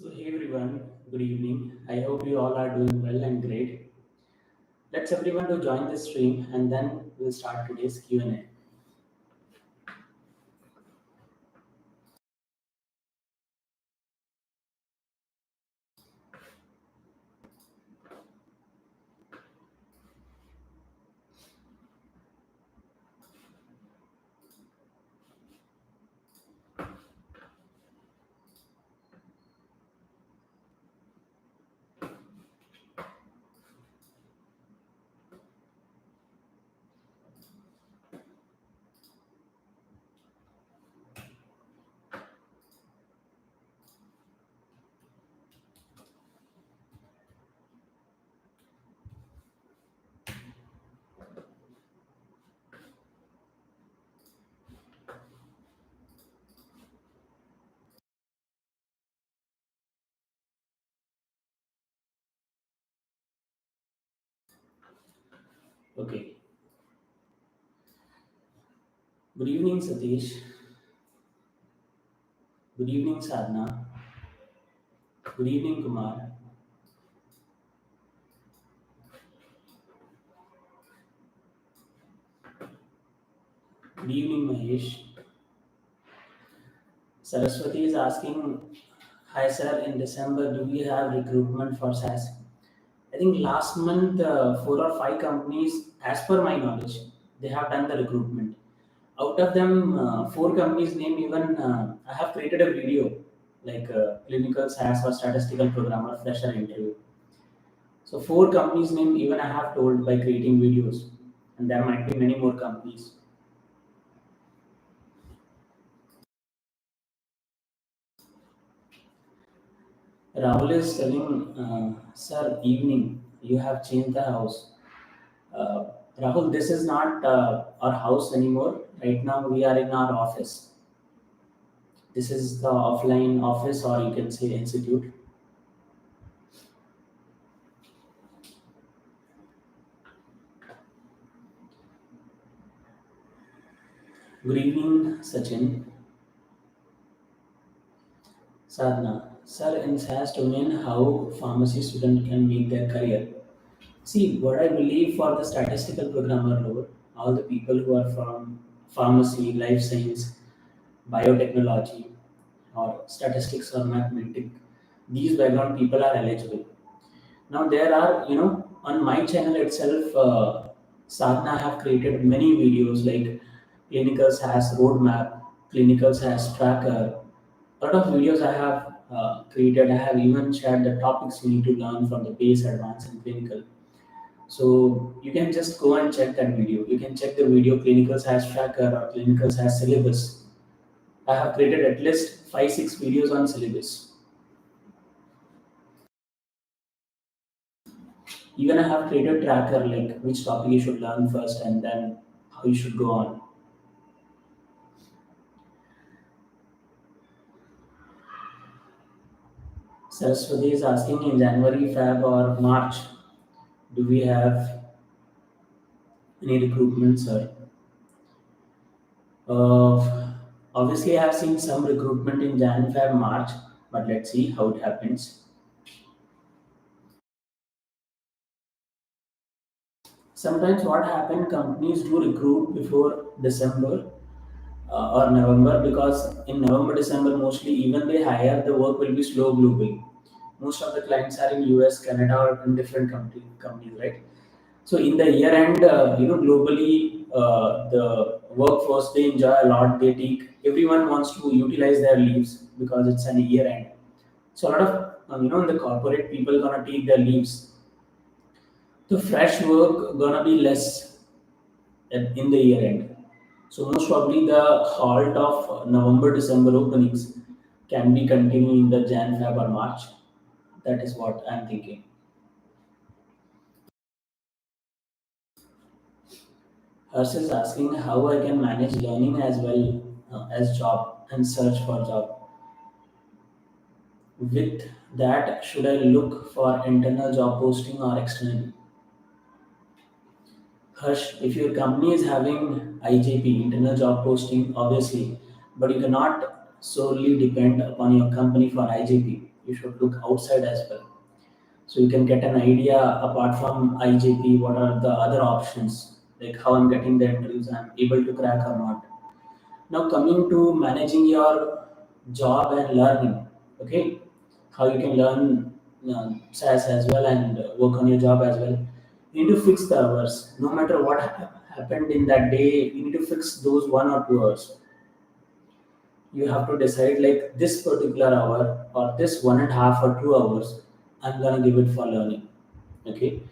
So, hey everyone, good evening. I hope you all are doing well and great. Let's everyone to join the stream and then we'll start today's Q&A. Okay. Good evening, Satish. Good evening, Sadhna. Good evening, Kumar. Good evening, Mahesh. Saraswati is asking, hi sir, in December, do we have recruitment for SAS? I think last month, four or five companies, as per my knowledge, they have done the recruitment. Out of them, four companies name even I have created a video like clinical science or statistical programmer fresher interview. So four companies name even I have told by creating videos, and there might be many more companies. Rahul is telling, sir, evening, you have changed the house. Uh, Rahul, this is not our house anymore. Right now, we are in our office. This is the offline office, or you can say institute. Good evening, Sachin. Sadhna, sir, in SaaS domain, how pharmacy student can make their career. See, what I believe for the statistical programmer role, all the people who are from pharmacy, life science, biotechnology, or statistics or mathematics, these background people are eligible. Now there are, on my channel itself, Sadhna have created many videos like clinical SaaS roadmap, clinical SaaS tracker, a lot of videos I have created. I have even shared the topics you need to learn from the base, advanced, and clinical. So you can just go and check that video. You can check the video clinical science tracker or clinical science syllabus. I have created at least 5 6 videos on syllabus. Even I have created tracker like which topic you should learn first and then how you should go on. Saraswati is asking in January, Feb, or March, do we have any recruitment, sir? Obviously, I have seen some recruitment in Jan, Feb, March, but let's see how it happens. Sometimes what happen, companies do recruit before December or November because in November, December mostly even they hire, the work will be slow globally. Most of the clients are in US, Canada, or in different companies, right? So in the year end, globally, the workforce they enjoy a lot. They take everyone wants to utilize their leaves because it's an year end. So a lot of the corporate people gonna take their leaves. The fresh work gonna be less in the year end. So most probably the halt of November December openings can be continued in the Jan Feb or March. That is what I'm thinking. Hers is asking how I can manage learning as well as job and search for job. With that, should I look for internal job posting or externally? Harsh, if your company is having IJP, internal job posting, obviously, but you cannot solely depend upon your company for IJP. you should look outside as well. So you can get an idea apart from IJP, what are the other options, like how I'm getting the interviews, I'm able to crack or not. Now coming to managing your job and learning, okay, how you can learn SAS as well and work on your job as well. You need to fix the hours. No matter what happened in that day, you need to fix those 1 or 2 hours. You have to decide like this particular hour or this 1.5 or 2 hours, I'm gonna give it for learning. Okay,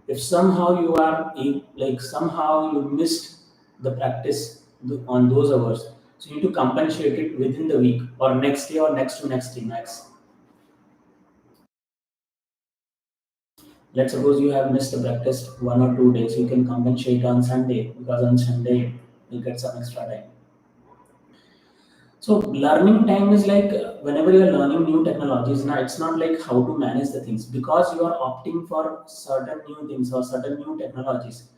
if somehow you are like somehow you missed the practice on those hours, so you need to compensate it within the week or next day or next to next day max. Let's suppose you have missed the practice 1 or 2 days, you can compensate on Sunday because on Sunday you'll get some extra time. So learning time is like whenever you're learning new technologies, now it's not like how to manage the things because you are opting for certain new things or certain new technologies.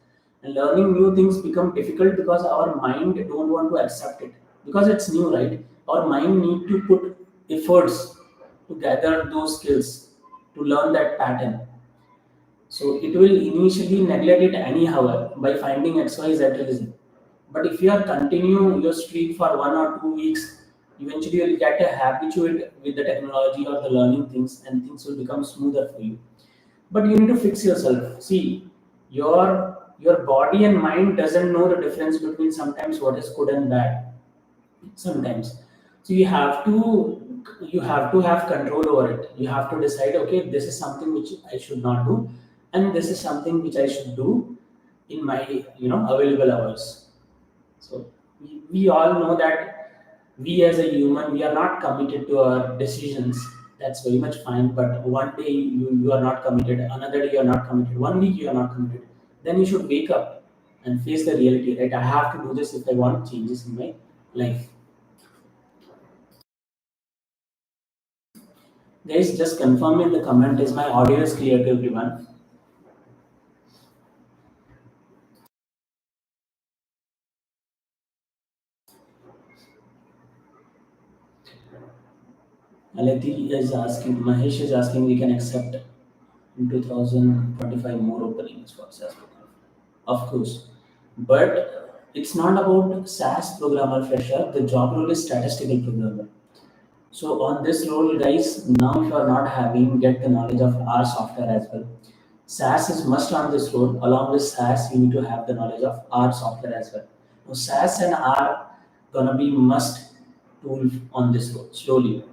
And learning new things become difficult because our mind don't want to accept it because it's new, right? Our mind need to put efforts to gather those skills to learn that pattern. So it will initially neglect it anyhow by finding XYZ reason. But if you are continue your streak for 1 or 2 weeks, eventually you'll get a habituate with the technology or the learning things, and things will become smoother for you. But you need to fix yourself. See, your body and mind doesn't know the difference between sometimes what is good and bad. Sometimes, so you have to have control over it. You have to decide, okay, this is something which I should not do, and this is something which I should do in my available hours. So we all know that we as a human, we are not committed to our decisions. That's very much fine. But one day you are not committed, another day you are not committed, 1 week you are not committed. Then you should wake up and face the reality. Right? I have to do this if I want changes in my life. Guys, just confirm in the comment is my audio is clear to everyone. Aleti is asking, Mahesh is asking, we can accept in 2025 more openings for SAS program. Of course. But it's not about SAS programmer fresher, the job role is statistical programmer. So on this role, guys, now if you are not having, get the knowledge of R software as well. SAS is must on this role. Along with SAS, you need to have the knowledge of R software as well. Now, SAS and R gonna be must tool on this role slowly.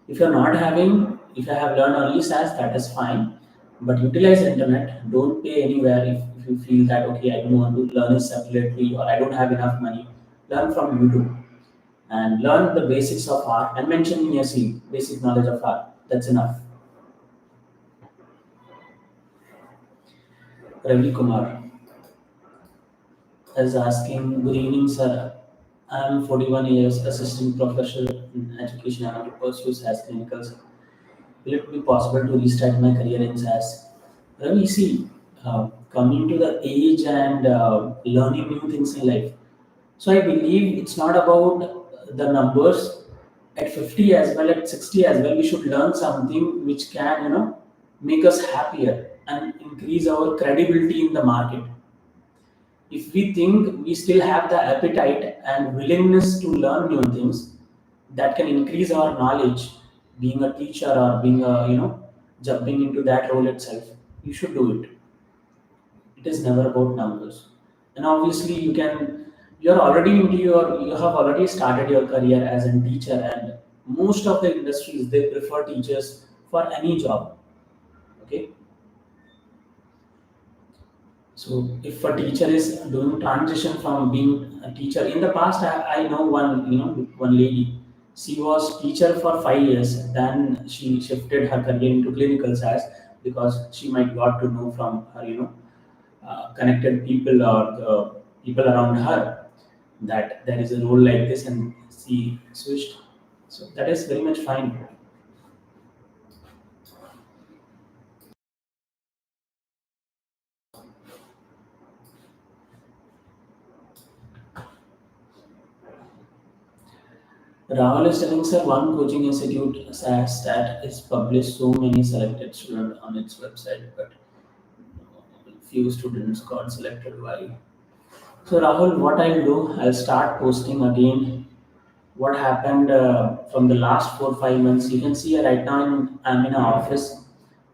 If you're not having, if I have learned only SAS, that is fine. But utilize internet. Don't pay anywhere if you feel that okay, I don't want to learn it separately or I don't have enough money. Learn from YouTube and learn the basics of art and mention in your CV basic knowledge of art. That's enough. Ravi Kumar is asking, good evening, sir. I'm 41 years, assistant professor in education and I pursue SAS clinicals. Will it be possible to restart my career in SAS? Ravi, see, coming to the age and learning new things in life. So I believe it's not about the numbers. At 50 as well, at 60 as well, we should learn something which can, make us happier and increase our credibility in the market. If we think we still have the appetite and willingness to learn new things that can increase our knowledge, being a teacher or being a, jumping into that role itself, you should do it. It is never about numbers. And obviously, you're already into you have already started your career as a teacher, and most of the industries they prefer teachers for any job. Okay, so if a teacher is doing transition from being a teacher in the past, I know one lady. She was teacher for 5 years. Then she shifted her career into clinical science because she might got to know from her connected people or the people around her that there is a role like this, and she switched. So that is very much fine. Rahul is telling, sir, one coaching institute stat is published so many selected students on its website, but few students got selected. Why? So Rahul, what I'll do, I'll start posting again what happened from the last 4 5 months. You can see right now I'm in an office.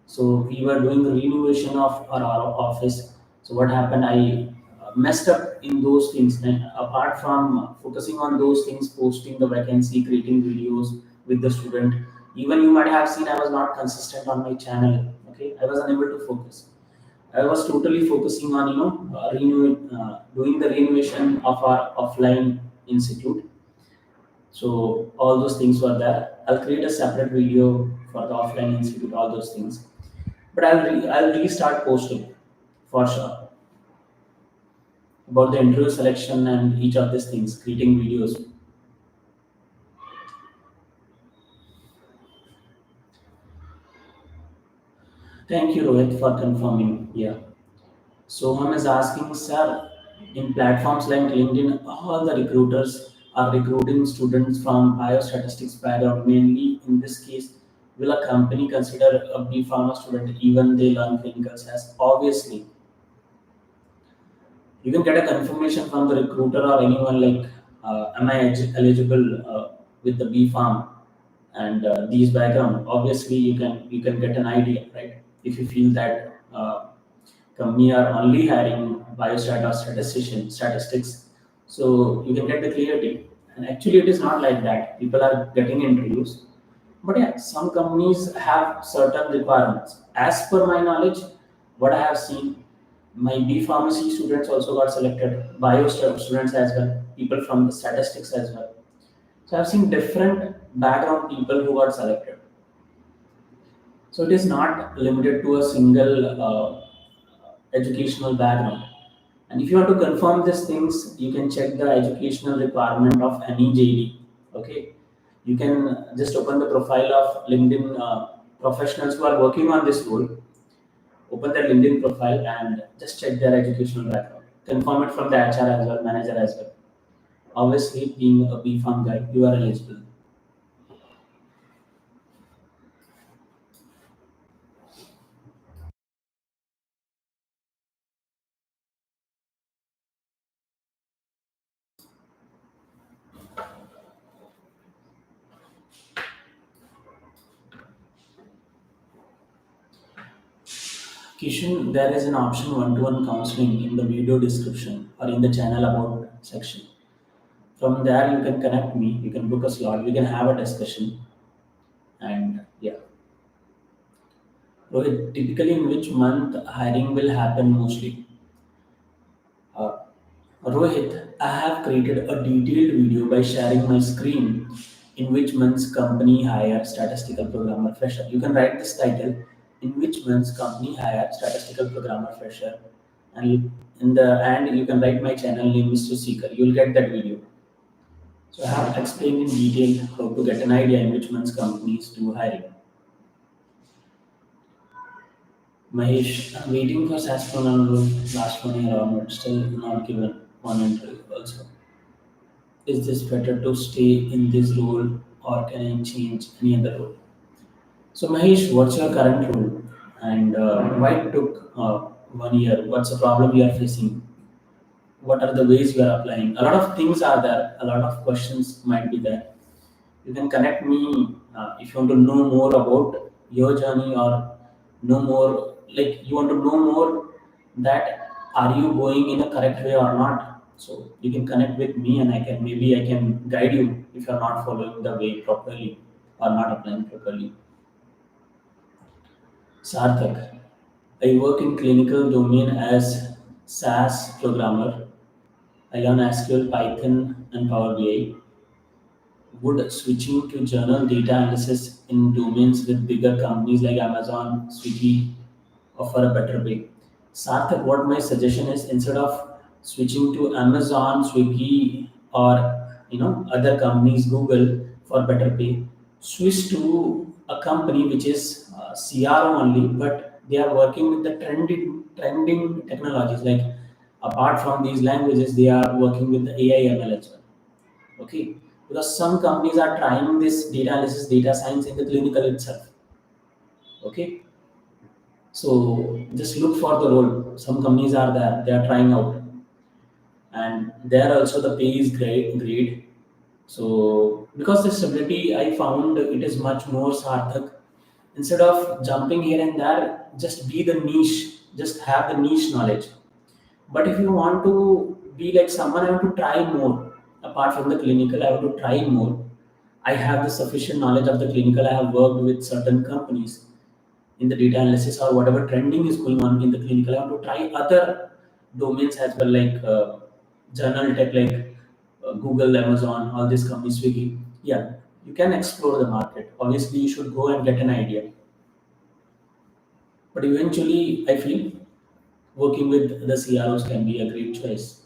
So we were doing the renovation of our office. So what happened? I messed up in those things. And apart from focusing on those things, posting the vacancy, creating videos with the student. Even you might have seen I was not consistent on my channel. Okay, I was unable to focus. I was totally focusing on doing the renovation of our offline institute. So all those things were there. I'll create a separate video for the offline institute, all those things. But I'll restart posting for sure about the interview selection and each of these things, creating videos. Thank you, Rohit, for confirming. Yeah. Soham is asking, sir, in platforms like LinkedIn, all the recruiters are recruiting students from biostatistics background. Mainly in this case, will a company consider a B Pharma student even they learn clinical science? Obviously, you can get a confirmation from the recruiter or anyone like, am I eligible with the B Farm and these background. Obviously, you can get an idea, right? If you feel that company are only hiring biostat or statistics, so you can get the clarity. And actually, it is not like that. People are getting interviews, but yeah, some companies have certain requirements. As per my knowledge, what I have seen, my B pharmacy students also got selected, students as well, people from the statistics as well. So I've seen different background people who got selected. So it is not limited to a single educational background. And if you want to confirm these things, you can check the educational requirement of any JD. Okay, you can just open the profile of LinkedIn professionals who are working on this role. Open their LinkedIn profile and just check their educational background. Confirm it from the HR as well, manager as well. Obviously, being a B Farm guy, you are eligible. Kishan, there is an option one-to-one counseling in the video description or in the channel about section. From there, you can connect me. You can book a slot. We can have a discussion. And yeah, Rohit, typically in which month hiring will happen mostly? Uh, Rohit, I have created a detailed video by sharing my screen in which months company hire statistical programmer fresher. You can write this title, in which months company hire statistical programmer fresher, and in the and you can write my channel name Mr. Seeker. You'll get that video. So I have explained in detail how to get an idea in which months companies do hiring. Mahesh, I'm waiting for Saskron and last 1 year onward, still not given one interview also. Is this better to stay in this role or can I change any other role? So Mahesh, what's your current role and why it took 1 year? What's the problem you are facing? What are the ways you are applying? A lot of things are there. A lot of questions might be there. You can connect me if you want to know more about your journey or know more like you want to know more that are you going in a correct way or not. So you can connect with me and I can guide you if you're not following the way properly or not applying properly. Sarthak, I work in clinical domain as SAS programmer. I learn SQL, Python, and Power BI. Would switching to journal data analysis in domains with bigger companies like Amazon, Swiggy offer a better pay? Sarthak, what my suggestion is, instead of switching to Amazon, Swiggy, or other companies, Google for better pay, switch to a company which is CRO only, but they are working with the trending technologies. Like apart from these languages, they are working with the AI ML as well. Okay, because some companies are trying this data analysis, data science in the clinical itself. Okay, so just look for the role. Some companies are there; they are trying out, and there also the pay is great. So because the stability, I found it is much more sarthak. Instead of jumping here and there, just be the niche, just have the niche knowledge. But if you want to be like someone, I want to try more. Apart from the clinical, I want to try more. I have the sufficient knowledge of the clinical. I have worked with certain companies in the data analysis or whatever trending is going on in the clinical. I want to try other domains as well, like journal tech, like Google, Amazon, all these companies, Swiggy. Yeah, you can explore the market. Obviously, you should go and get an idea. But eventually, I feel working with the CROs can be a great choice.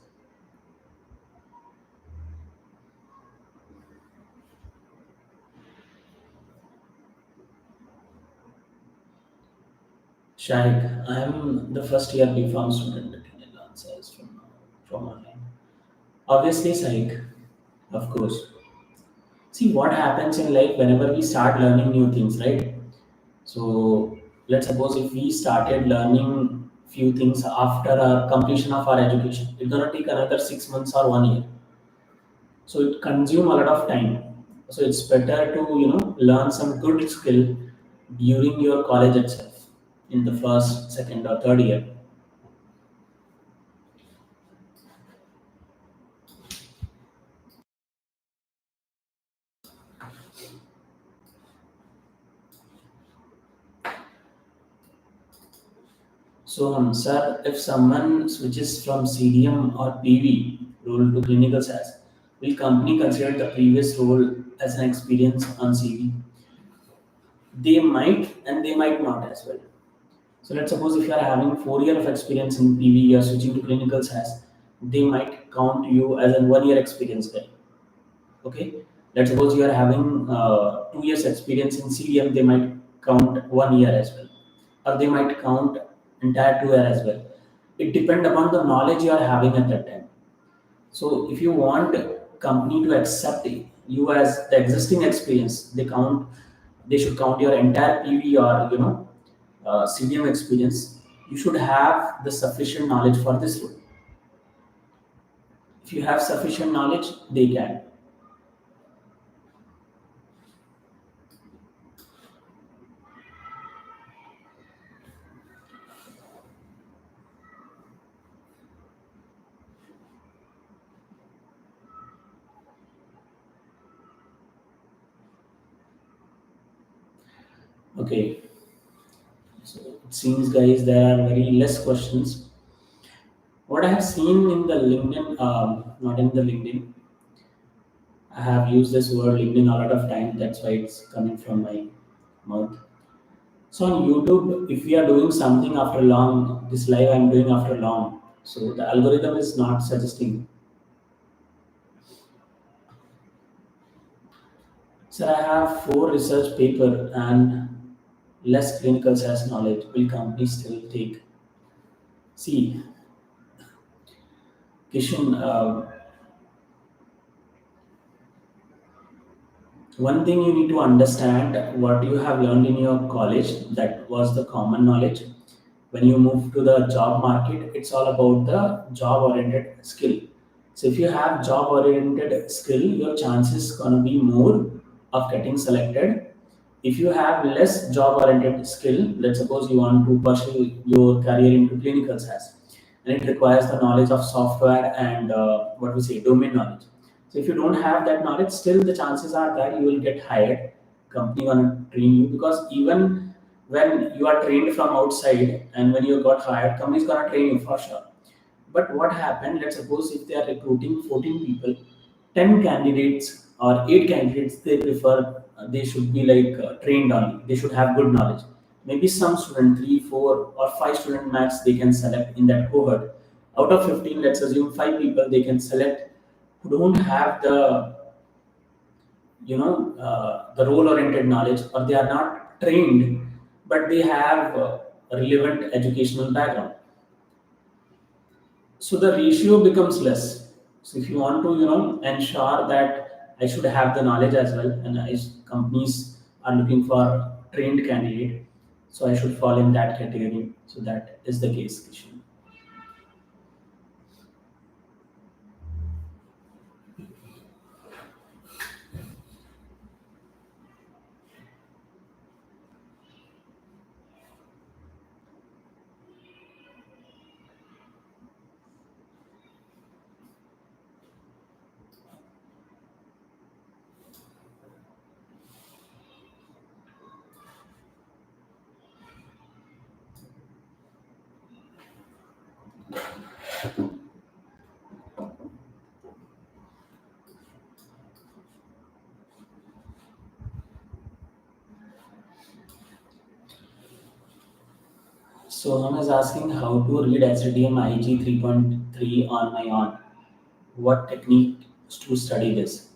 Shaik, I am the first year BPharm student in Lancers from online. Obviously, Shaik, of course. See what happens in life whenever we start learning new things, right? So let's suppose if we started learning few things after our completion of our education, it's gonna take another 6 months or 1 year. So it consume a lot of time. So it's better to learn some good skill during your college itself in the first, second, or third year. So, sir, if someone switches from CDM or PV role to clinical SAS, will company consider the previous role as an experience on CV? They might and they might not as well. So, let's suppose if you are having 4 year of experience in PV, you are switching to clinical SAS, they might count you as a 1 year experience guy. Okay, let's suppose you are having 2 years experience in CDM, they might count 1 year as well, or they might count entire 2 year as well. It depends upon the knowledge you are having at that time. So if you want company to accept you as the existing experience, they should count your entire PV or CDM experience. You should have the sufficient knowledge for this role. If you have sufficient knowledge, they can. Okay, so it seems, guys, there are very less questions. What I have seen in the LinkedIn, not in the LinkedIn, I have used this word LinkedIn a lot of time. That's why it's coming from my mouth. So on YouTube, if we are doing something after long, this live I'm doing after long, so the algorithm is not suggesting. Sir, I have 4 research paper and less clinical science knowledge. Will companies still take? See, Kishan, one thing you need to understand what you have learned in your college, that was the common knowledge. When you move to the job market, it's all about the job oriented skill. So if you have job oriented skill, your chances gonna be more of getting selected. If you have less job oriented skill, let's suppose you want to pursue your career into clinical science, and it requires the knowledge of software and what we say domain knowledge. So if you don't have that knowledge, still the chances are that you will get hired. Company gonna train you, because even when you are trained from outside and when you got hired, company's gonna train you for sure. But what happened? Let's suppose if they are recruiting 14 people, 10 candidates or 8 candidates, they prefer they should be like trained only. They should have good knowledge. Maybe some student, 3, 4, or 5 student max, they can select in that cohort. Out of 15, let's assume 5 people they can select who don't have the role oriented knowledge, or they are not trained, but they have a relevant educational background. So the ratio becomes less. So if you want to ensure that I should have the knowledge as well, and companies are looking for trained candidate, so I should fall in that category. So that is the case, Kishan. So Hum is asking how to read SDM IG 3.3 on my own. What techniques to study this?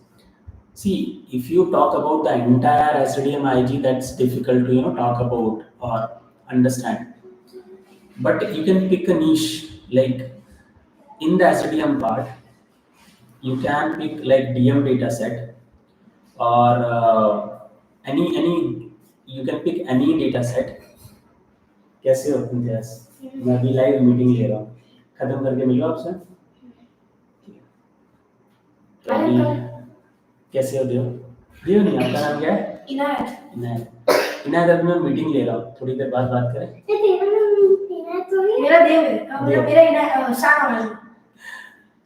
See, if you talk about the entire SDM IG, that's difficult to talk about or understand. But you can pick a niche like in the SDM part. You can pick like DM data set or any you can pick any data set. कैसे हो इम्तियाज? मैं अभी live meeting ले रहा हूँ, खत्म करके मिलो आपसे। तो अभी कैसे हो देव? देव नहीं, आपका नाम क्या है? इनायत। इनायत, इनायत अभी मैं मीटिंग ले रहा हूँ, थोड़ी देर बाद बात करें। मेरा देव है, मेरा इनायत शाहनवाज।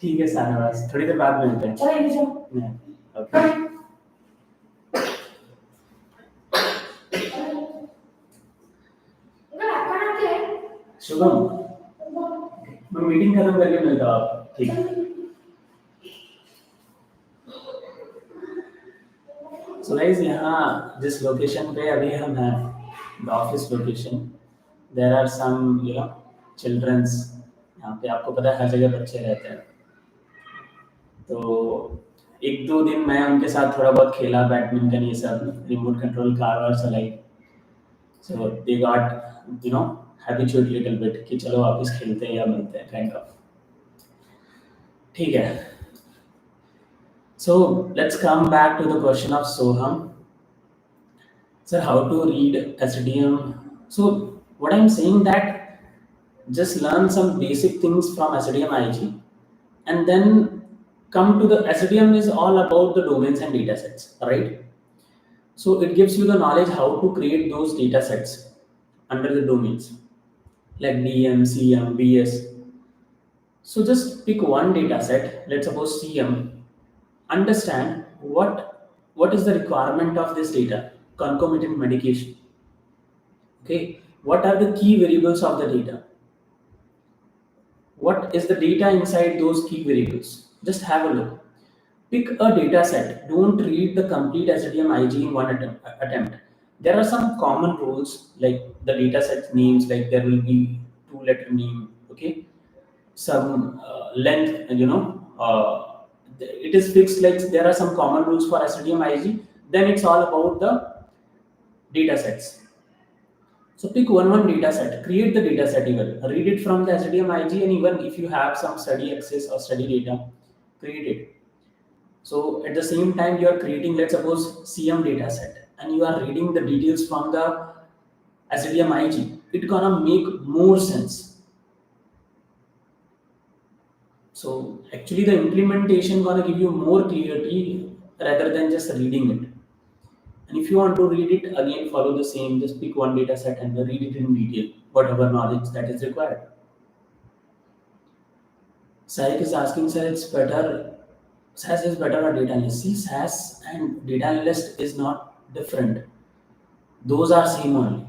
ठीक है शाहनवाज, थोड़ी देर बाद मिलते हैं। चलो ओके। शुभम, मैं मीटिंग खत्म करके मिलता हूँ आप, ठीक है? सो गाइस, यहाँ जिस लोकेशन पे अभी हम हैं, the office location, there are some childrens. यहाँ पे आपको पता है हर जगह बच्चे रहते हैं, तो एक दो दिन मैं उनके साथ थोड़ा बहुत खेला, बैडमिंटन ये सब, रिमोट कंट्रोल कार और चलाई। So they got habituate little bit कि चलो वापस खेलते हैं या मिलते हैं, काइंड ऑफ। ठीक है, so let's come back to the question of Soham. Sir, how to read SDM? So what I'm saying that just learn some basic things from SDM IG, and then come to the SDM is all about the domains and data sets, right? So it gives you the knowledge how to create those data sets under the domains like DM, CM, BS. So just pick one data set, let's suppose CM. Understand what is the requirement of this data, concomitant medication. Okay, what are the key variables of the data? What is the data inside those key variables? Just have a look. Pick a data set. Don't read the complete SDM IG in one attempt. There are some common rules like the data set names, like there will be 2-letter name, okay, some length, it is fixed, like there are some common rules for SDM IG. Then it's all about the data sets. So pick one data set, create the data set, even read it from the SDM IG, and even if you have some study access or study data, create it. So at the same time you are creating, let's suppose, CM data set, and you are reading the details from the SDM IG, it's gonna make more sense. So actually the implementation gonna give you more clarity rather than just reading it. And if you want to read it again, follow the same, just pick one data set and read it in detail, whatever knowledge that is required. Saik is asking, sir, it's better, SAS is better or data analyst? See, SAS and data analyst is not different. Those are same only.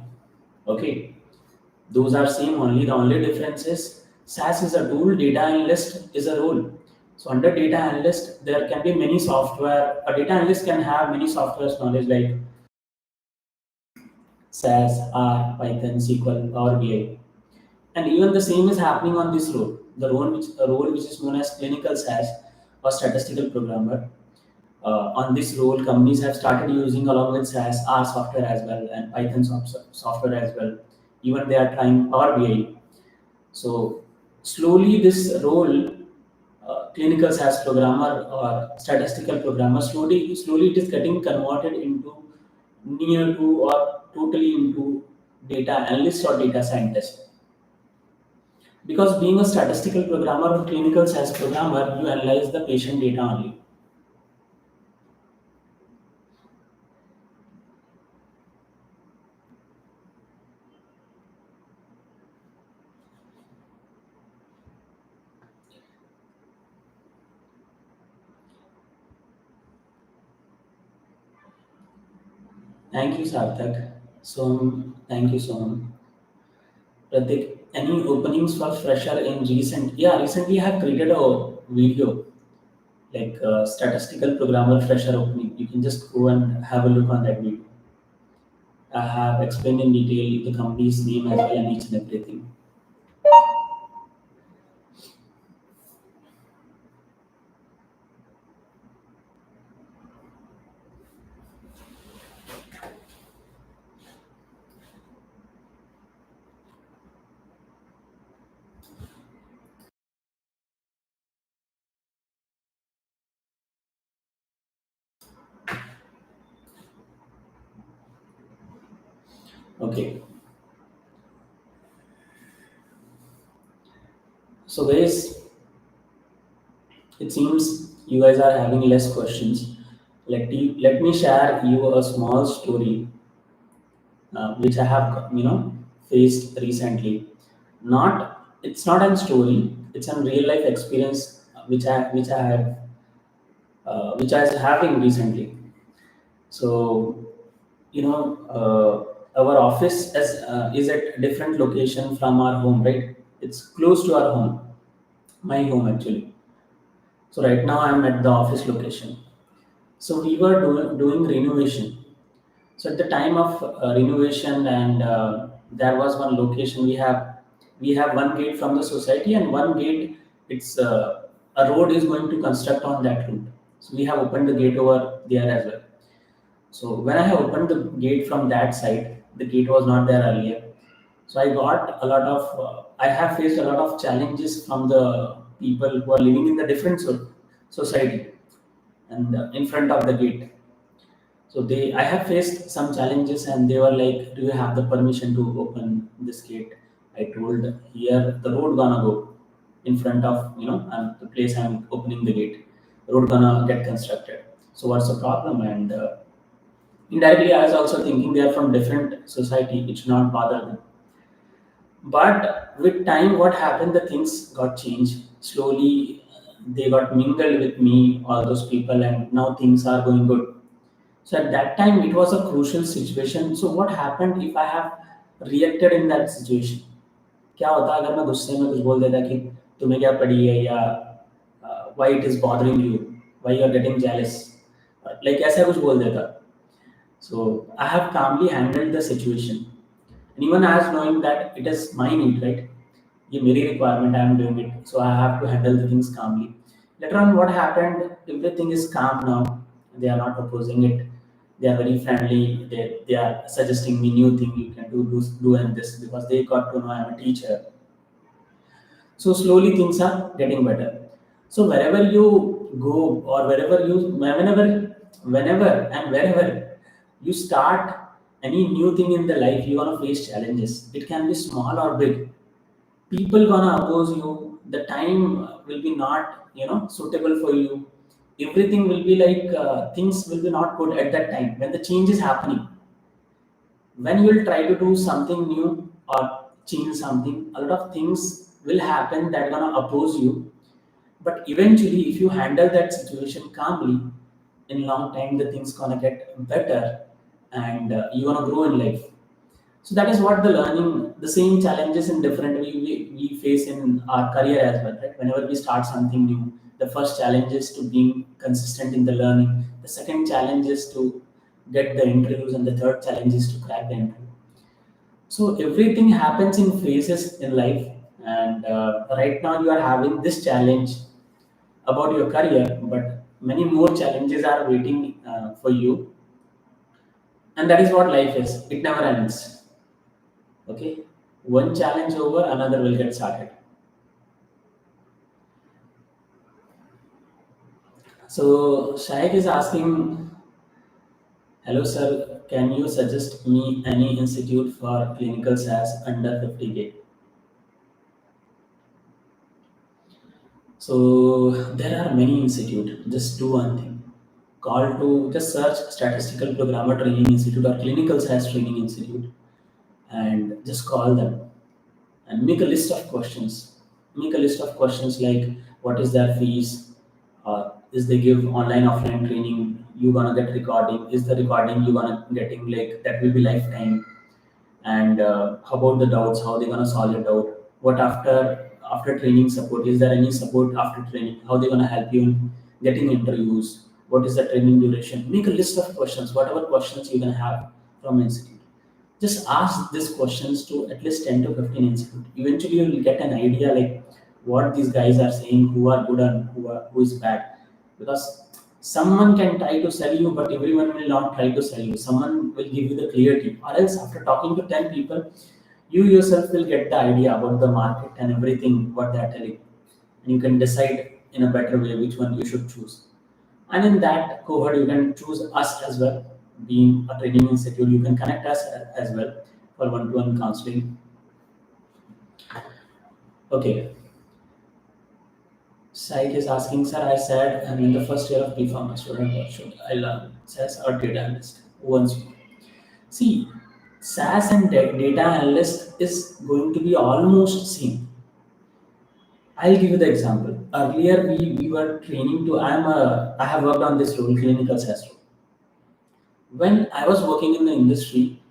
Okay, those are same only. The only difference is SAS is a tool, data analyst is a role. So under data analyst, there can be many software. A data analyst can have many softwares knowledge like SAS, R, Python, SQL, Power BI. And even the same is happening on this role. The role which is known as clinical SAS or statistical programmer. On this role, companies have started using along with SAS, R software as well, and Python software as well. Even they are trying Power BI. So slowly this role clinical SAS programmer or statistical programmer, slowly it is getting converted into near to or totally into data analyst or data scientist. Because being a statistical programmer or clinical SAS programmer, you analyze the patient data only. Thank you, Sarthak. So, thank you so much. Pratik, any openings for fresher in recent? Yeah, recently I have created a video like statistical programmer fresher opening. You can just go and have a look on that video. I have explained in detail the company's name as well and each and everything. Okay. So guys, it seems you guys are having less questions. Let me share you a small story which I have faced recently. Not it's not a story. It's a real life experience which I have which I was having recently. So our office is at different location from our home, right? It's close to our home, my home actually. So right now I'm at the office location. So we were doing renovation. So at the time of renovation, and there was one location we have one gate from the society and one gate. It's a road is going to construct on that route. So we have opened the gate over there as well. So when I have opened the gate from that side, the gate was not there earlier. So I have faced a lot of challenges from the people who are living in the different society and in front of the gate. So I have faced some challenges and they were like, do you have the permission to open this gate? I told here the road gonna go in front of, the place I'm opening the gate. Road gonna get constructed. So what's the problem? And indirectly, I was also thinking they are from different society. It should not bother them. But with time, what happened? The things got changed. Slowly, they got mingled with me, all those people, and now things are going good. So at that time, it was a crucial situation. So what happened if I have reacted in that situation? क्या होता अगर मैं गुस्से में कुछ बोल देता कि तुम्हें क्या पड़ी है या why it is bothering you, why you are getting jealous, like ऐसा कुछ बोल देता. So I have calmly handled the situation. And even as knowing that it is my need, right? ये मेरी requirement, I am doing it. So I have to handle the things calmly. Later on, what happened? Everything is calm now. They are not opposing it. They are very friendly. They are suggesting me new thing you can do and this because they got to know I am a teacher. So slowly things are getting better. So wherever you go or whenever and wherever you start any new thing in the life, you're gonna face challenges. It can be small or big. People gonna oppose you. The time will be not suitable for you. Everything will be like things will be not good at that time when the change is happening. When you will try to do something new or change something, a lot of things will happen that gonna oppose you. But eventually if you handle that situation calmly, in long time the things gonna get better and you gonna grow in life. So that is what the learning, the same challenges in different we face in our career as well, right? Whenever we start something new, the first challenge is to being consistent in the learning. The second challenge is to get the interviews, and the third challenge is to crack the interview. So everything happens in phases in life, and right now you are having this challenge about your career, but many more challenges are waiting for you, and that is what life is. It never ends. Okay, one challenge over, another will get started. So Shaik is asking, hello sir, can you suggest me any institute for clinical SaaS under 50K? So there are many institute. Just do one thing. Call to just search Statistical Programmer Training Institute or Clinical SaaS Training Institute and just call them and make a list of questions. Make a list of questions like what is their fees, is they give online offline training, you gonna get recording, is the recording you gonna getting like that will be lifetime, and how about the doubts, how they gonna solve your doubt, what after training support, is there any support after training, how they gonna help you in getting interviews, what is the training duration. Make a list of questions, whatever questions you can have from institute. Just ask these questions to at least 10 to 15 institute. Eventually you will get an idea like what these guys are saying, who are good and who is bad. Because someone can try to sell you, but everyone will not try to sell you. Someone will give you the clarity, or else after talking to 10 people, you yourself will get the idea about the market and everything what they are telling, and you can decide in a better way which one you should choose. And in that cohort, you can choose us as well. Being a training institute, you can connect us as well for one-to-one counseling. Okay. Saik is asking, sir, I said I'm in the first year of BPharm student. What should I learn? SAS or data analyst? Who wants more? See, SAS and data analyst is going to be almost same. I'll give you the example. Earlier, we were training to. I have worked on this role, clinical SAS role. When I was working in the industry,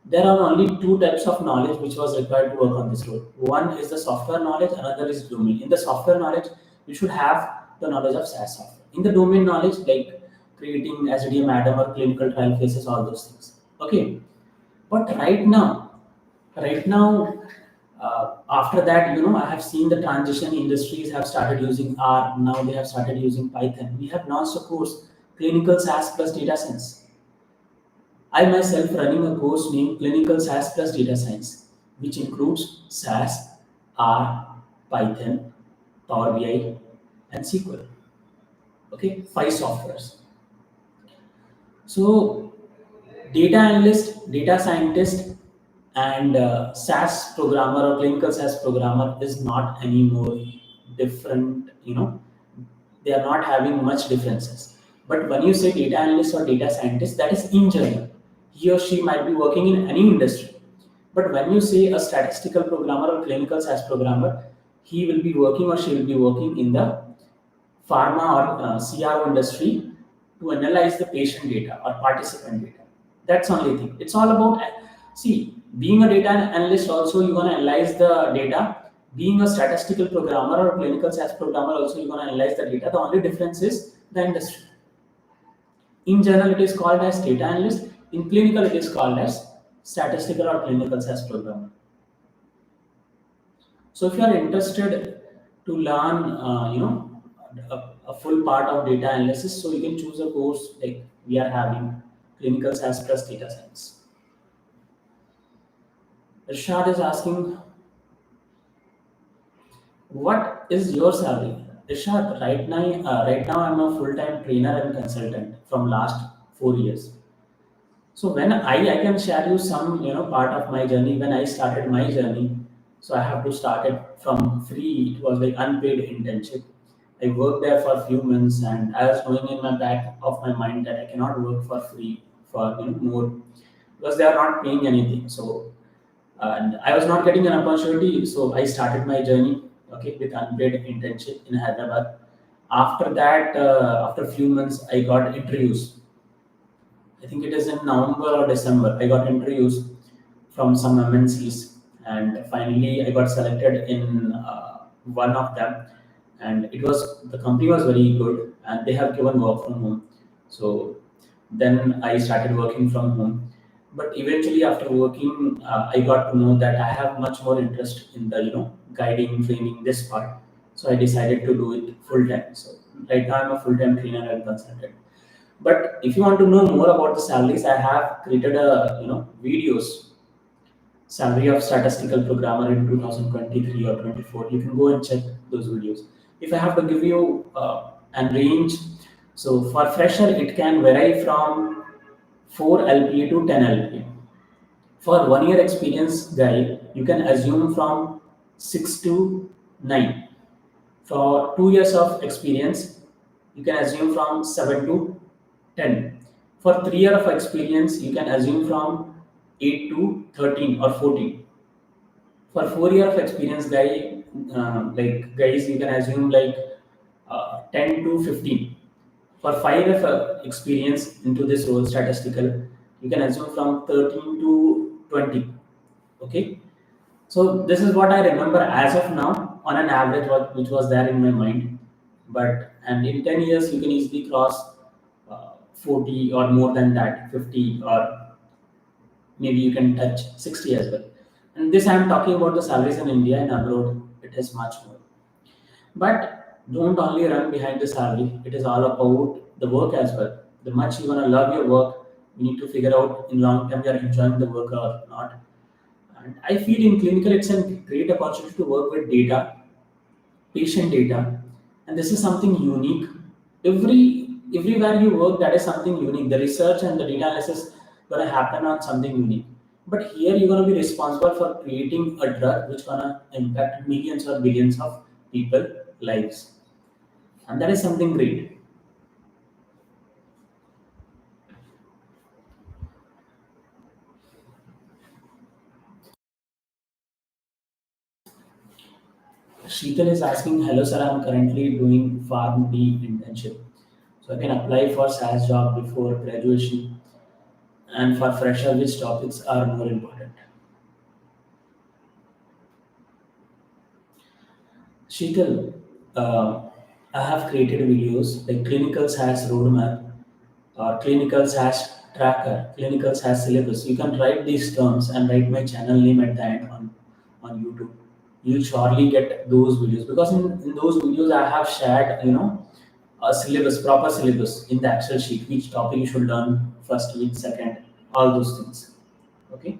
there are only two types of knowledge which was required to work on this role. One is the software knowledge, another is domain. In the software knowledge, you should have the knowledge of SaaS software. In the domain knowledge, like creating SDM, ADAM, or clinical trial phases, all those things. Okay, but right now, after that, I have seen the transition. Industries have started using R. Now they have started using Python. We have launched a course, Clinical SaaS plus Data Science. I myself running a course named Clinical SaaS plus Data Science, which includes SAS, R, Python, Power BI, and SQL. Okay, five softwares. So, data analyst, data scientist, and SAS programmer or clinical SAS programmer is not anymore different. They are not having much differences. But when you say data analyst or data scientist, that is in general. He or she might be working in any industry. But when you say a statistical programmer or clinical SAS programmer, he will be working or she will be working in the pharma or CRO industry to analyze the patient data or participant data. That's only thing. It's all about, see, being a data analyst also, you're going to analyze the data. Being a statistical programmer or clinical SAS programmer also, you're going to analyze the data. The only difference is the industry. In general, it is called as data analyst. In clinical, it is called as statistical or clinical SAS programmer. So if you are interested to learn, a full part of data analysis, so you can choose a course like we are having, clinical SAS plus data science. Rashad is asking, what is your salary? Rashad, right now I'm a full-time trainer and consultant from last 4 years. So when I can share you some part of my journey when I started my journey. So I have to start it from free. It was like unpaid internship. I worked there for a few months, and I was knowing in my back of my mind that I cannot work for free for more, because they are not paying anything. So and I was not getting an opportunity. So I started my journey, okay, with unpaid internship in Hyderabad. After that, after a few months, I got interviews. I think it is in November or December. I got interviews from some MNCs, and finally I got selected in one of them. And the company was very good, and they have given work from home. So then I started working from home. But eventually, after working, I got to know that I have much more interest in the guiding, training this part. So I decided to do it full time. So right now I'm a full time trainer and consultant. But if you want to know more about the salaries, I have created a videos, salary of statistical programmer in 2023 or 24. You can go and check those videos. If I have to give you an range, So for fresher it can vary from 4 lpa to 10 lpa. For 1 year experience guy you can assume from 6 to 9. For 2 years of experience, you can assume from 7 to 10. For 3 years of experience, you can assume from 8 to 13 or 14. For 4 years of experience, guys, you can assume like 10 to 15. For 5 years of experience into this role, statistical, you can assume from 13 to 20. Okay, so this is what I remember as of now on an average what which was there in my mind. But and in 10 years you can easily cross 40 or more than that, 50, or maybe you can touch 60 as well. And this I am talking about the salaries in India, and abroad it is much more. But don't only run behind the salary, it is all about the work as well. The much you're gonna love your work, you need to figure out in long term you're enjoying the work or not. And I feel in clinical it's a great opportunity to work with data, patient data, and this is something unique. Everywhere you work, that is something unique. The research and the data analysis gonna happen on something unique. But here you're gonna be responsible for creating a drug which gonna impact millions or billions of people lives, and that is something great. Sheetal is asking, hello sir, I'm currently doing Farm D internship. So I can apply for SAS job before graduation, and for fresher which topics are more important. Sheetal, I have created videos like clinical SAS roadmap or clinical SAS tracker, clinical SAS syllabus. You can write these terms and write my channel name at the end on YouTube. You'll surely get those videos because in those videos I have shared, a syllabus, proper syllabus in the Excel sheet, which topic you should learn first, which second, all those things. Okay,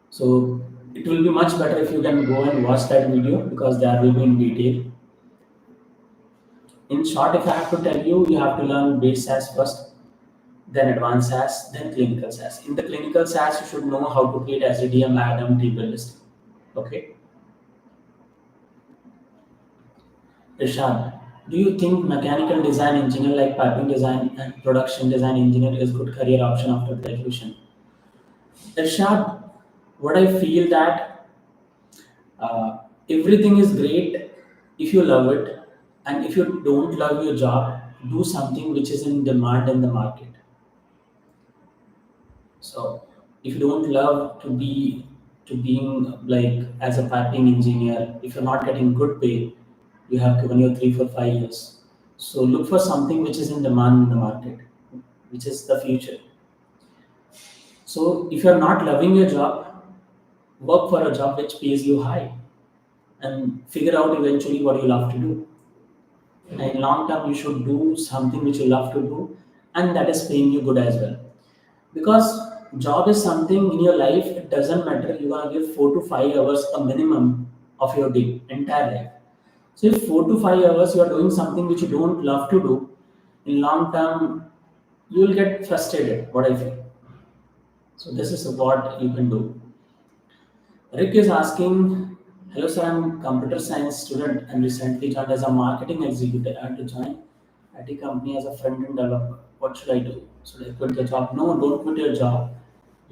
so it will be much better if you can go and watch that video because there will be in detail. In short, if I have to tell you, you have to learn base SAS first, then advanced SAS, then clinical SAS. In the clinical SAS, you should know how to create SDDM, ADAM, table listing. Okay, Rishad, do you think mechanical design engineer like piping design and production design engineer is good career option after graduation? Rishad, what I feel that everything is great if you love it, and if you don't love your job, do something which is in demand in the market. So if you don't love to being like as a piping engineer, if you're not getting good pay, you have given your 3 4 5 years. So look for something which is in demand in the market, which is the future. So if you're not loving your job, work for a job which pays you high and figure out eventually what you love to do. And in long term, you should do something which you love to do and that is paying you good as well. Because job is something in your life, it doesn't matter. You're gonna give 4 to 5 hours a minimum of your day, entire life. So if 4 to 5 hours you are doing something which you don't love to do, in long term you will get frustrated. What I feel. So this is what you can do. Rick is asking, hello sir, I'm computer science student and recently joined as a marketing executive. I have to join IT company as a front-end developer. What should I do? Should I quit the job? No, don't quit your job.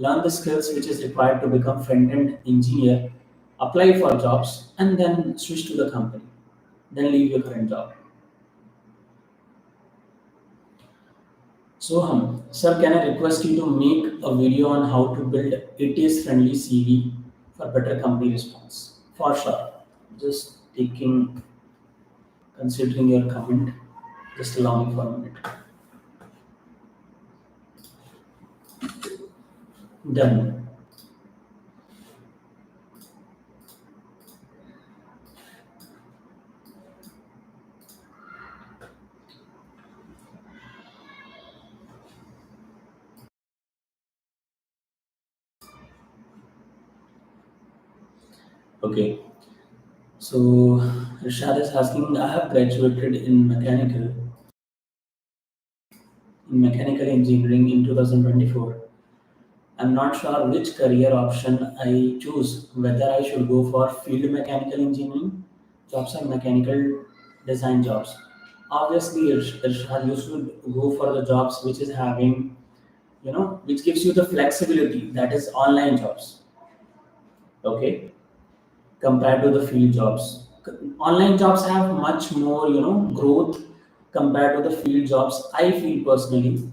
Learn the skills which is required to become front-end engineer. Apply for jobs and then switch to the company. Then leave your current job. Soham, sir, can I request you to make a video on how to build ATS friendly CV for better company response? For sure. Just taking, considering your comment. Just allow me for a minute. Done. Okay. So Rishad is asking, I have graduated in mechanical in mechanical engineering in 2024. I'm not sure which career option I choose, whether I should go for field mechanical engineering jobs or mechanical design jobs. Obviously, Irshad, you should go for the jobs which is having, which gives you the flexibility, that is online jobs, okay, compared to the field jobs. Online jobs have much more, growth compared to the field jobs, I feel personally,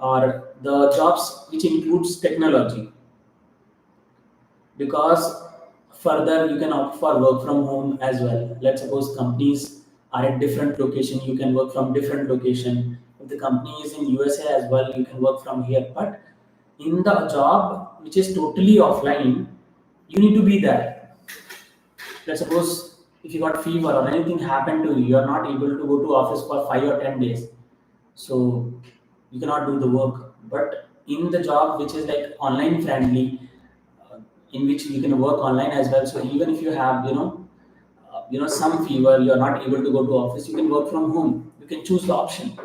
or the jobs which includes technology, because further you can opt for work from home as well. Let's suppose companies are at different location, you can work from different location. If the company is in USA as well, you can work from here. But in the job which is totally offline, you need to be there. Let's suppose if you got fever or anything happened to you, you are not able to go to office for 5 or 10 days, so you cannot do the work. But in the job which is like online friendly, uh, in which you can work online as well, so even if you have some fever, you are not able to go to office, you can work from home, you can choose the option.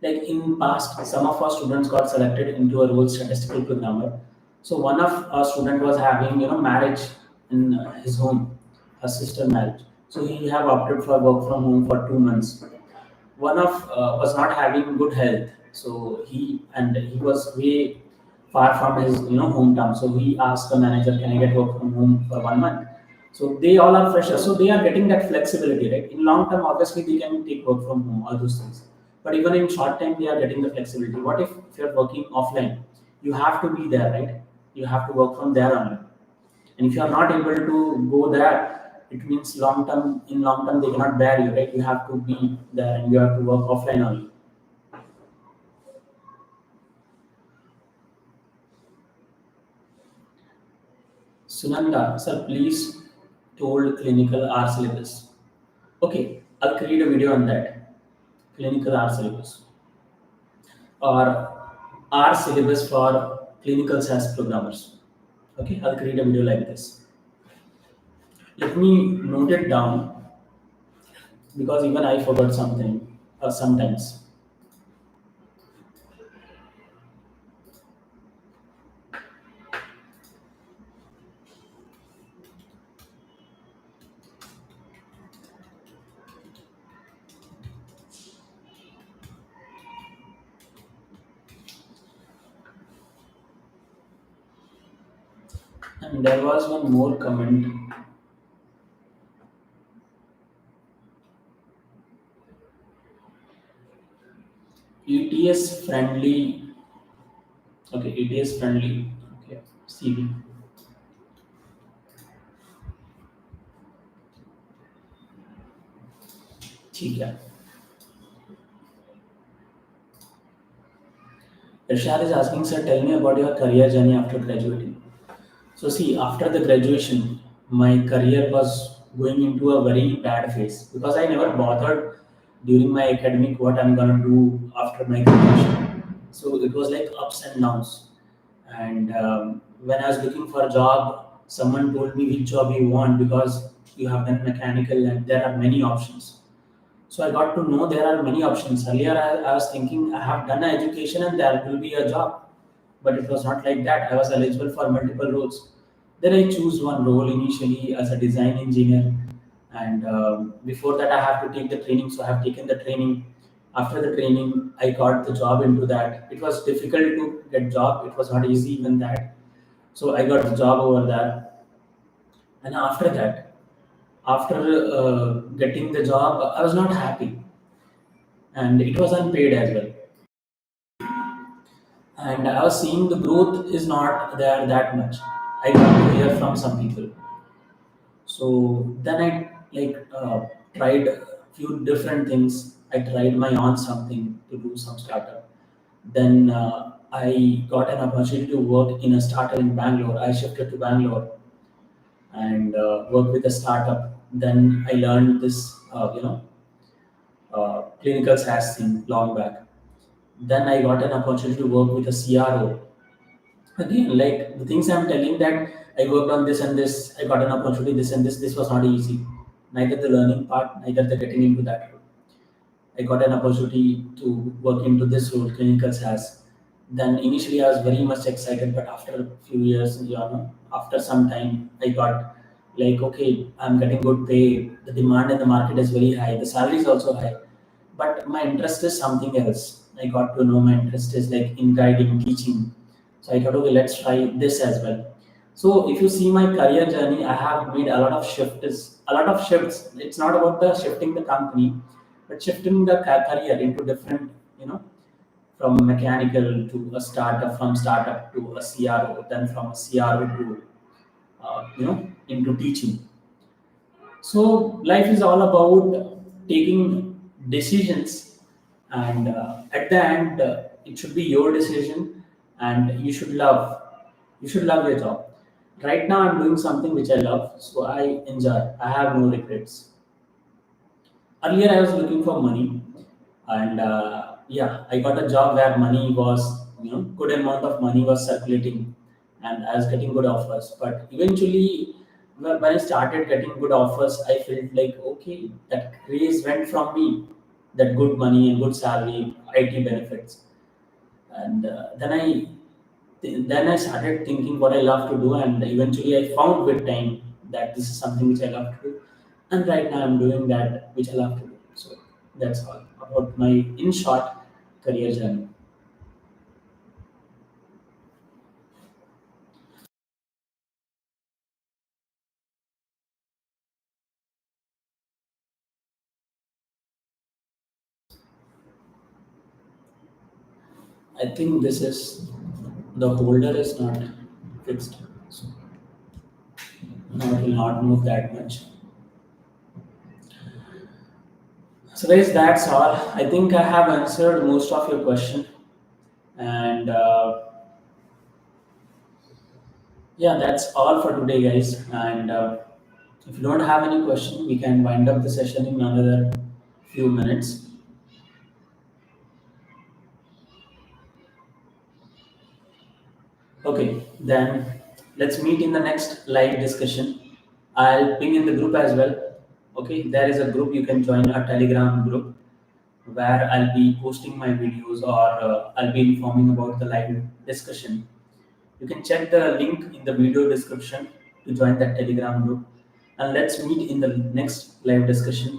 Like in past, some of our students got selected into a role statistical programmer. So one of our student was having marriage in his home, a sister marriage. So he have opted for work from home for 2 months. One of was not having good health, so he was way far from his hometown. So he asked the manager, can I get work from home for 1 month? So they all are freshers, so they are getting that flexibility, right? In long term, obviously they can take work from home, all those things. But even in short time, they are getting the flexibility. What if you're working offline? You have to be there, right? You have to work from there only. And if you are not able to go there, it means long term they cannot bear you, right? You have to be there and you have to work offline only. Sunanda, sir, please told clinical R syllabus. Okay, I'll create a video on that. Clinical R syllabus, or R syllabus for clinical SAS programmers. Okay, I'll create a video like this. Let me note it down, because even I forgot something sometimes. And there was one more comment. ETS friendly. Okay, ETS friendly. Okay, CV. ठीक है. Irshad is asking, sir, tell me about your career journey after graduating. So see, after the graduation, my career was going into a very bad phase, because I never bothered during my academic what I'm gonna do after my graduation. So it was like ups and downs. And when I was looking for a job, someone told me which job you want, because you have done mechanical and there are many options. So I got to know there are many options. Earlier, I was thinking I have done education and there will be a job, but it was not like that. I was eligible for multiple roles. Then I choose one role initially as a design engineer, and before that I have to take the training. So I have taken the training. After the training, I got the job into that. It was difficult to get job. It was not easy even that. So I got the job over there, and after that, after getting the job, I was not happy, and it was unpaid as well. And I was seeing the growth is not there that much. I got to hear from some people. So then I tried a few different things. I tried my own something to do some startup. Then I got an opportunity to work in a startup in Bangalore. I shifted to Bangalore and worked with a startup. Then I learned this, clinical SaaS thing long back. Then I got an opportunity to work with a CRO. Again, like the things I'm telling, that I worked on this and this, I got an opportunity, this and this was not easy. Neither the learning part, neither the getting into that role. I got an opportunity to work into this role, clinical SaaS. Then initially I was very much excited, but after a few years, after some time, I got like, okay, I'm getting good pay. The demand in the market is very high. The salary is also high, but my interest is something else. I got to know my interest is like in guiding, teaching. So I thought, okay, let's try this as well. So if you see my career journey, I have made a lot of shifts. A lot of shifts. It's not about the shifting the company, but shifting the career into different, you know, from mechanical to a startup, from startup to a CRO, then from a CRO to, into teaching. So life is all about taking decisions, and at the end, it should be your decision, and you should love your job. Right now, I'm doing something which I love, so I enjoy. I have no regrets. Earlier, I was looking for money, and yeah, I got a job where money was, good amount of money was circulating, and I was getting good offers. But eventually, when I started getting good offers, I felt like, okay, that craze went from me, that good money and good salary, IT benefits, and then I started thinking what I love to do, and eventually I found with time that this is something which I love to do, and right now I'm doing that which I love to do. So that's all about my, in short, career journey. I think this is, the holder is not fixed, so now it will not move that much. So guys, that's all. I think I have answered most of your question, and yeah, that's all for today, guys. And if you don't have any question, we can wind up the session in another few minutes. Okay, then let's meet in the next live discussion. I'll ping in the group as well. Okay, there is a group, you can join a Telegram group where I'll be posting my videos, or I'll be informing about the live discussion. You can check the link in the video description to join that Telegram group. And let's meet in the next live discussion.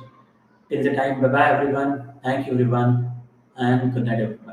Till the time, bye bye everyone. Thank you everyone, and good night everyone.